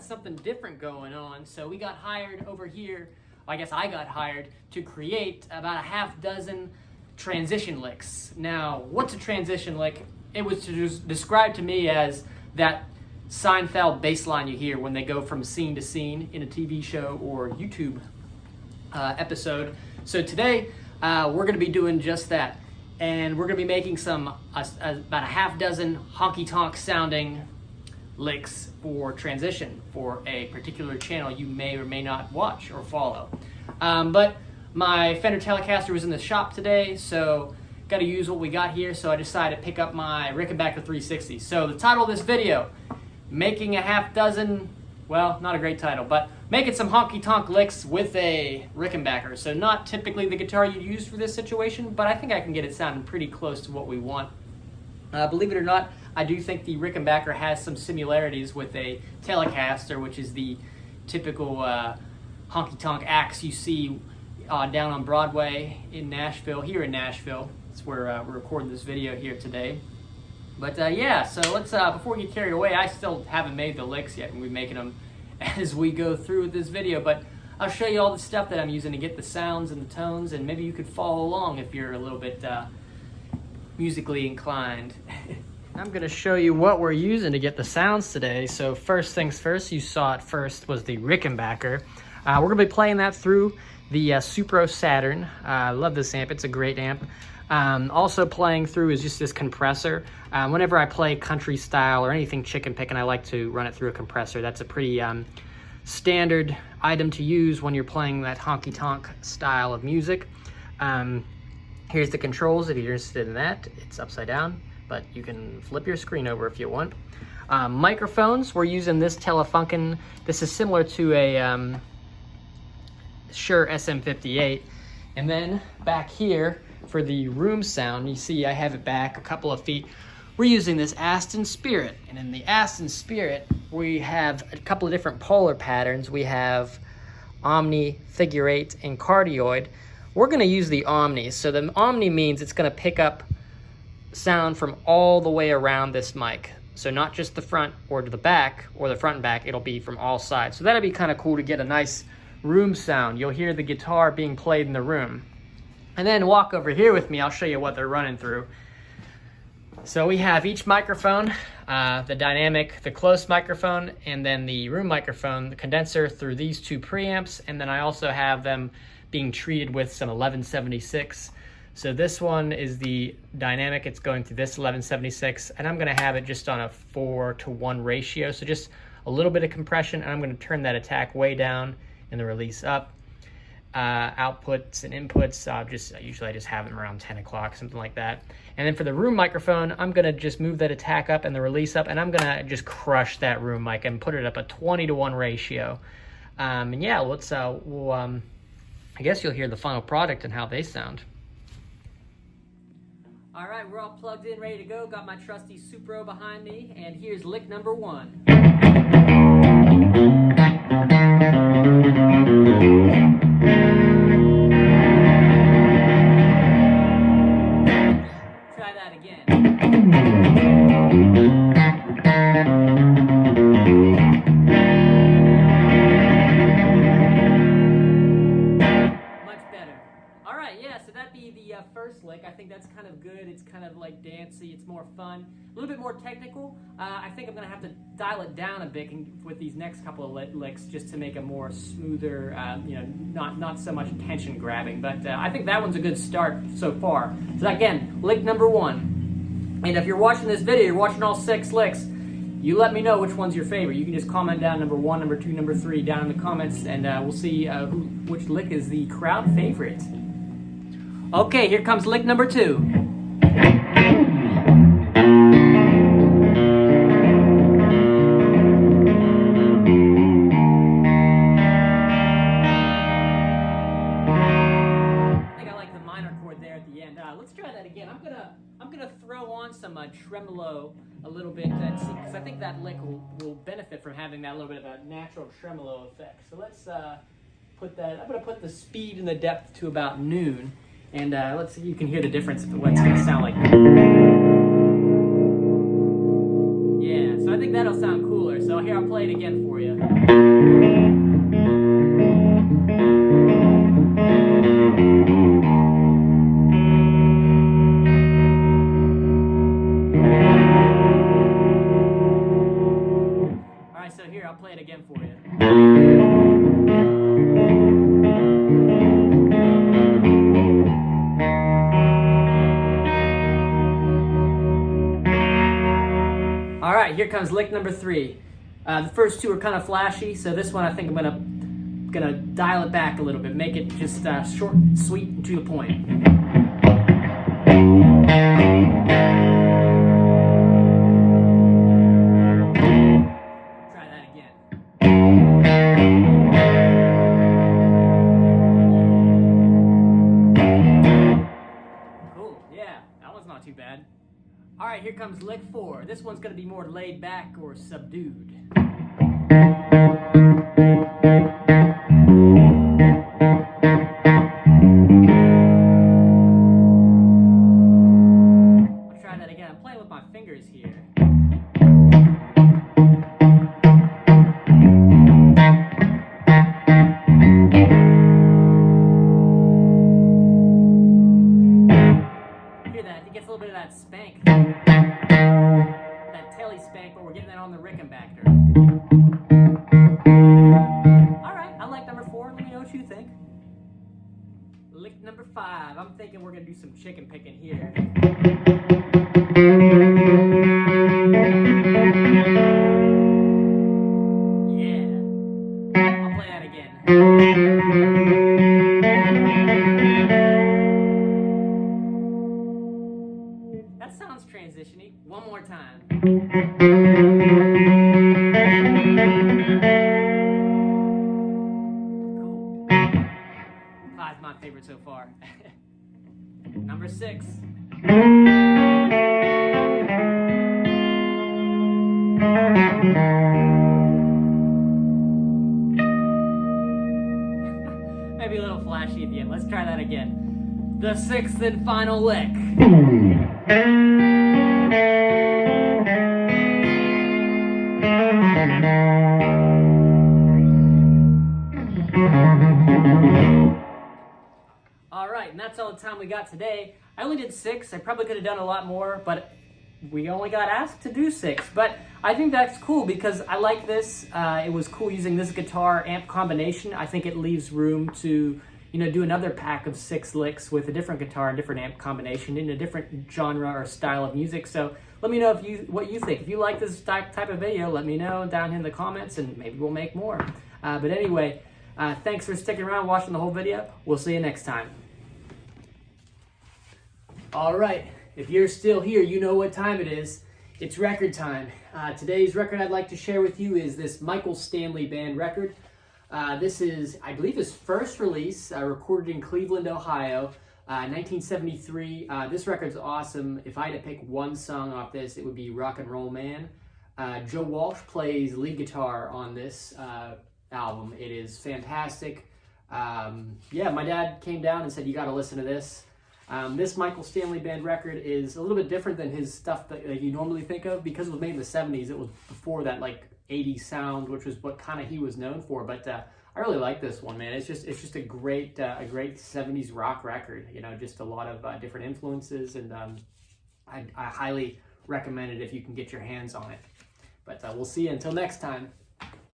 got something different going on. So we got hired over here, I guess I got hired to create about a half dozen transition licks. Now, what's a transition lick? It was described to me as that Seinfeld bass line you hear when they go from scene to scene in a TV show or YouTube episode. So today, we're going to be doing just that. And we're going to be making about a half dozen honky tonk sounding licks for transition for a particular channel you may or may not watch or follow. But my Fender Telecaster was in the shop today, so got to use what we got here, so I decided to pick up my Rickenbacker 360. So the title of this video, making a half dozen, well, not a great title, but making some honky tonk licks with a Rickenbacker. So not typically the guitar you'd use for this situation, but I think I can get it sounding pretty close to what we want. Believe it or not, I do think the Rickenbacker has some similarities with a Telecaster, which is the typical honky tonk axe you see down on Broadway in Nashville, here in Nashville. That's where we're recording this video here today. But yeah, so let's, before we get carried away, I still haven't made the licks yet, and we're making them as we go through with this video, but I'll show you all the stuff that I'm using to get the sounds and the tones, and maybe you could follow along if you're a little bit musically inclined. I'm going to show you what we're using to get the sounds today. So first things first, you saw it first, was the Rickenbacker. We're going to be playing that through the Supro Saturn. I love this amp, it's a great amp. Also playing through is just this compressor. Whenever I play country style or anything chicken picking, I like to run it through a compressor. That's a pretty standard item to use when you're playing that honky tonk style of music. Here's the controls if you're interested in that. It's upside down, but you can flip your screen over if you want. Microphones, we're using this Telefunken. This is similar to a Shure SM58. And then back here for the room sound, you see I have it back a couple of feet. We're using this Aston Spirit, and in the Aston Spirit we have a couple of different polar patterns. We have Omni, Figure 8, and Cardioid. We're going to use the Omni. So the Omni means it's going to pick up sound from all the way around this mic. So not just the front or to the back, or the front and back, it'll be from all sides. So that'll be kind of cool to get a nice room sound. You'll hear the guitar being played in the room. And then walk over here with me, I'll show you what they're running through. So we have each microphone, the dynamic, the close microphone, and then the room microphone, the condenser through these two preamps, and then I also have them being treated with some 1176. So this one is the dynamic, it's going through this 1176, and I'm gonna have it just on a 4:1 ratio, so just a little bit of compression, and I'm gonna turn that attack way down and the release up. Outputs and inputs, usually I just have them around 10 o'clock, something like that. And then for the room microphone, I'm gonna just move that attack up and the release up, and I'm gonna just crush that room mic and put it up a 20:1 ratio. And yeah, let's, I guess you'll hear the final product and how they sound. All right, we're all plugged in, ready to go. Got my trusty Supro behind me, and here's lick number 1. Try that again. Much better. All right, yeah, so that'd be the first lick. I think that's kind of good. It's kind of like dancey. It's more fun. A little bit more technical. I think I'm going to have to dial it down a bit with these next couple of licks just to make a more smoother, not so much tension grabbing. But I think that one's a good start so far. So again, lick number 1. And if you're watching this video, you're watching all 6 licks, you let me know which one's your favorite. You can just comment down number 1, number 2, number 3 down in the comments, and we'll see which lick is the crowd favorite. Okay, here comes lick number 2. Let's try that again. I'm gonna throw on some tremolo a little bit, because I think that lick will benefit from having that little bit of a natural tremolo effect. So let's put that. I'm gonna put the speed and the depth to about noon, and let's see. You can hear the difference of what it's gonna sound like. Yeah. So I think that'll sound cooler. So here, I'll play it again for you. So here, I'll play it again for you. All right, here comes lick number 3. The first two are kind of flashy, so this one I think I'm gonna dial it back a little bit, make it just short, sweet, and to the point. Not too bad. All right, here comes lick 4. This one's going to be more laid back or subdued. I'll try that again. I'm playing with my fingers here. It gets a little bit of that spank, that telly spank, but we're getting that on the Rickenbacker. All right, I like number 4. Let me know what you think. Lick number 5. I'm thinking we're gonna do some chicken picking here. Yeah, I'll play that again. That sounds transition-y. One more time. Cool. 5's my favorite so far. Number 6. Maybe a little flashy at the end. Let's try that again. The 6th and final lick. All right, and that's all the time we got today. I only did 6. I probably could have done a lot more, but we only got asked to do 6. But I think that's cool because I like this. It was cool using this guitar amp combination. I think it leaves room to, do another pack of 6 licks with a different guitar and different amp combination in a different genre or style of music. So let me know what you think. If you like this type of video, let me know down in the comments and maybe we'll make more. But anyway, thanks for sticking around, watching the whole video. We'll see you next time. All right, if you're still here, you know what time it is. It's record time. Today's record I'd like to share with you is this Michael Stanley Band record. This is, I believe, his first release, recorded in Cleveland, Ohio, 1973. This record's awesome. If I had to pick one song off this, it would be Rock and Roll Man. Joe Walsh plays lead guitar on this album. It is fantastic. Yeah, my dad came down and said, you got to listen to this. This Michael Stanley Band record is a little bit different than his stuff that you normally think of because it was made in the 70s. It was before that 80s sound, which was what kind of he was known for. But I really like this one, man. It's just a great 70s rock record. Just a lot of different influences, and I highly recommend it if you can get your hands on it. But we'll see you until next time.